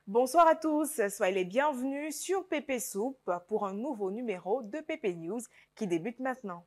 Bonsoir à tous, soyez les bienvenus sur Pépé Soupe pour un nouveau numéro de Pépé News qui débute maintenant.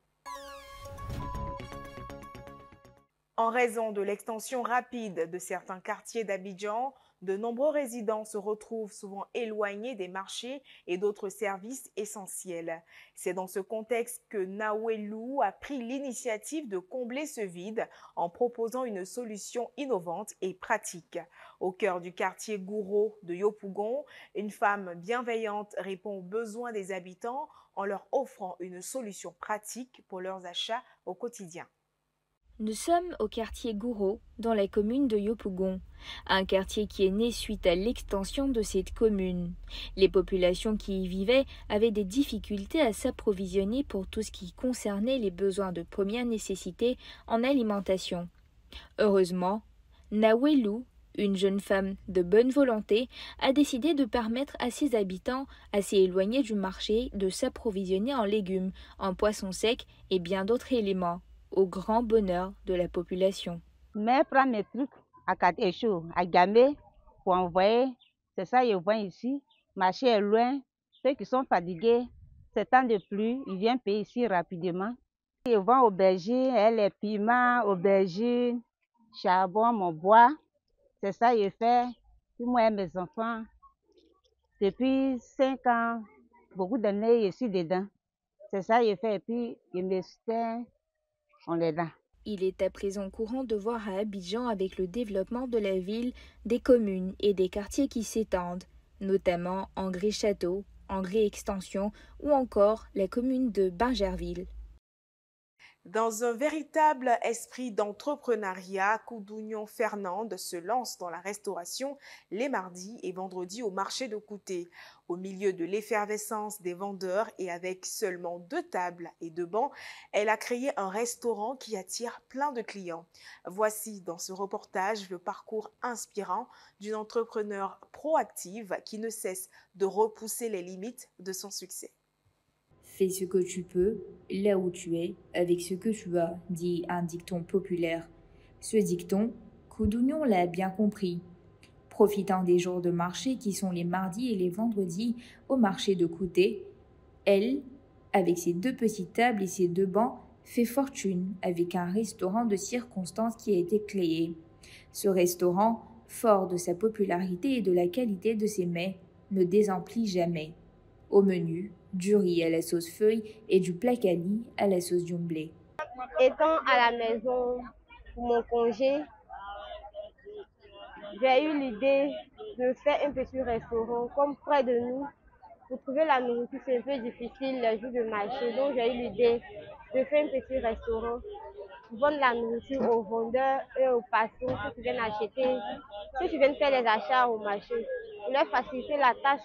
En raison de l'extension rapide de certains quartiers d'Abidjan, de nombreux résidents se retrouvent souvent éloignés des marchés et d'autres services essentiels. C'est dans ce contexte que Nawelou a pris l'initiative de combler ce vide en proposant une solution innovante et pratique. Au cœur du quartier Gouro de Yopougon, une femme bienveillante répond aux besoins des habitants en leur offrant une solution pratique pour leurs achats au quotidien. Nous sommes au quartier Gouro, dans la commune de Yopougon, un quartier qui est né suite à l'extension de cette commune. Les populations qui y vivaient avaient des difficultés à s'approvisionner pour tout ce qui concernait les besoins de première nécessité en alimentation. Heureusement, Nawelou, une jeune femme de bonne volonté, a décidé de permettre à ses habitants, assez éloignés du marché, de s'approvisionner en légumes, en poissons secs et bien d'autres éléments, au grand bonheur de la population. Mais prends mes trucs à Katéchou, à Gamé, pour envoyer. C'est ça, je vois ici. Marché est loin. Ceux qui sont fatigués, c'est temps de pluie, ils viennent payer ici rapidement. Je vends aubergines, les piments, aubergines, charbon, mon bois. C'est ça, je fais. Puis moi et mes enfants, depuis 5 ans, beaucoup d'années, je suis dedans. C'est ça, je fais. Et puis, je me soutiens, on est là. Il est à présent courant de voir à Abidjan, avec le développement de la ville, des communes et des quartiers qui s'étendent, notamment Angré-Château, Angré-Extension ou encore la commune de Bingerville. Dans un véritable esprit d'entrepreneuriat, Koudounion Fernande se lance dans la restauration les mardis et vendredis au marché de Kouté. Au milieu de l'effervescence des vendeurs et avec seulement 2 tables et 2 bancs, elle a créé un restaurant qui attire plein de clients. Voici dans ce reportage le parcours inspirant d'une entrepreneure proactive qui ne cesse de repousser les limites de son succès. Fais ce que tu peux, là où tu es, avec ce que tu as, dit un dicton populaire. Ce dicton, Koudounion l'a bien compris. Profitant des jours de marché qui sont les mardis et les vendredis au marché de Kouté, elle, avec ses 2 petites tables et ses 2 bancs, fait fortune avec un restaurant de circonstance qui a été créé. Ce restaurant, fort de sa popularité et de la qualité de ses mets, ne désemplit jamais. Au menu, du riz à la sauce feuille et du placali à la sauce jumblée. Étant à la maison pour mon congé, j'ai eu l'idée de faire un petit restaurant comme près de nous. Pour trouver la nourriture, c'est un peu difficile les jours de marché. Donc j'ai eu l'idée de faire un petit restaurant, vendre la nourriture aux vendeurs et aux passants ceux qui viennent acheter, ceux qui viennent faire les achats au marché, pour leur faciliter la tâche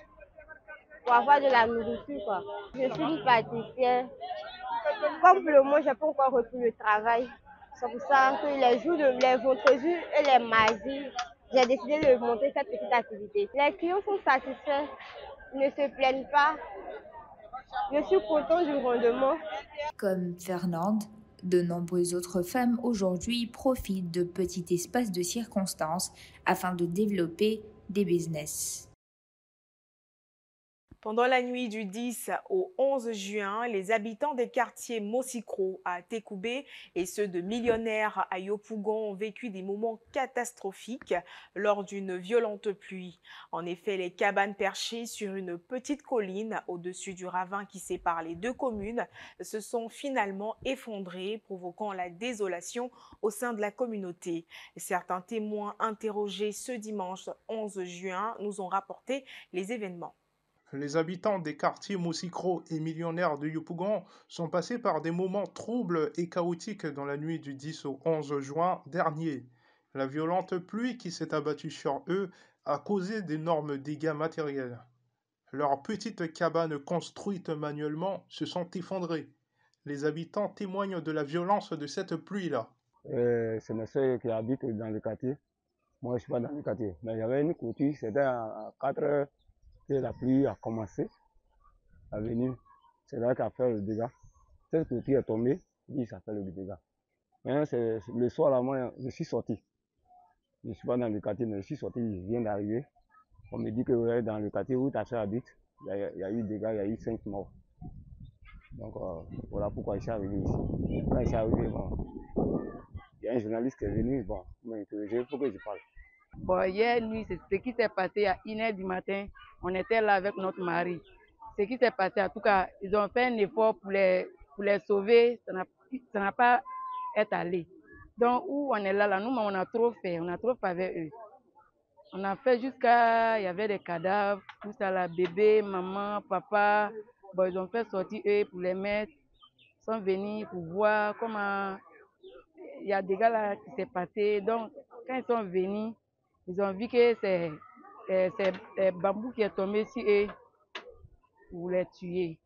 pour avoir de la nourriture, quoi. Je suis une pâtissière. Comme pour le moment, je n'ai pas encore repris le travail. C'est pour ça que les jours de les vendredis et les mardis, j'ai décidé de monter cette petite activité. Les clients sont satisfaits, ils ne se plaignent pas. Je suis contente du rendement. Comme Fernande, de nombreuses autres femmes aujourd'hui profitent de petits espaces de circonstance afin de développer des business. Pendant la nuit du 10 au 11 juin, les habitants des quartiers Mosikro à Tekoubé et ceux de Millionnaire à Yopougon ont vécu des moments catastrophiques lors d'une violente pluie. En effet, les cabanes perchées sur une petite colline au-dessus du ravin qui sépare les 2 communes se sont finalement effondrées, provoquant la désolation au sein de la communauté. Certains témoins interrogés ce dimanche 11 juin nous ont rapporté les événements. Les habitants des quartiers Moussikro et Millionnaire de Yopougon sont passés par des moments troubles et chaotiques dans la nuit du 10 au 11 juin dernier. La violente pluie qui s'est abattue sur eux a causé d'énormes dégâts matériels. Leurs petites cabanes construites manuellement se sont effondrées. Les habitants témoignent de la violence de cette pluie-là. C'est ma soeur qui habite dans le quartier. Moi, je ne suis pas dans le quartier. Mais il y avait une clôture, c'était à 4 heures que la pluie a commencé à venir. C'est là qu'a fait le dégât. Cette clôture est tombée, puis ça fait le dégât. Maintenant, le soir, là, moi, je suis sorti. Je ne suis pas dans le quartier, mais je suis sorti, je viens d'arriver. On me dit que ouais, dans le quartier où ta soeur habite, il y a eu des gars, il y a eu 5 morts. Donc voilà pourquoi je suis arrivé ici. Quand je suis arrivé, bon, il y a un journaliste qui est venu, bon, il m'a interrogé, il faut que je parle. Bon, hier nuit, c'est ce qui s'est passé à 1h du matin. On était là avec notre mari. Ce qui s'est passé, en tout cas, ils ont fait un effort pour les sauver. Ça n'a pas été allé. Donc, où on est là, nous, on a trop fait avec eux. On a fait jusqu'à, il y avait des cadavres, tout ça là, bébé, maman, papa. Bon, ils ont fait sortir eux pour les mettre. Ils sont venus pour voir comment il y a des gars là qui s'est passé. Donc, quand ils sont venus, ils ont vu que c'est bambou qui est tombé sur eux pour les tuer.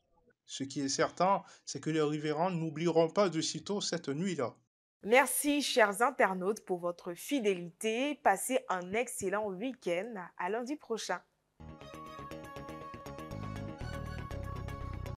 Ce qui est certain, c'est que les riverains n'oublieront pas de sitôt cette nuit-là. Merci, chers internautes, pour votre fidélité. Passez un excellent week-end. À lundi prochain.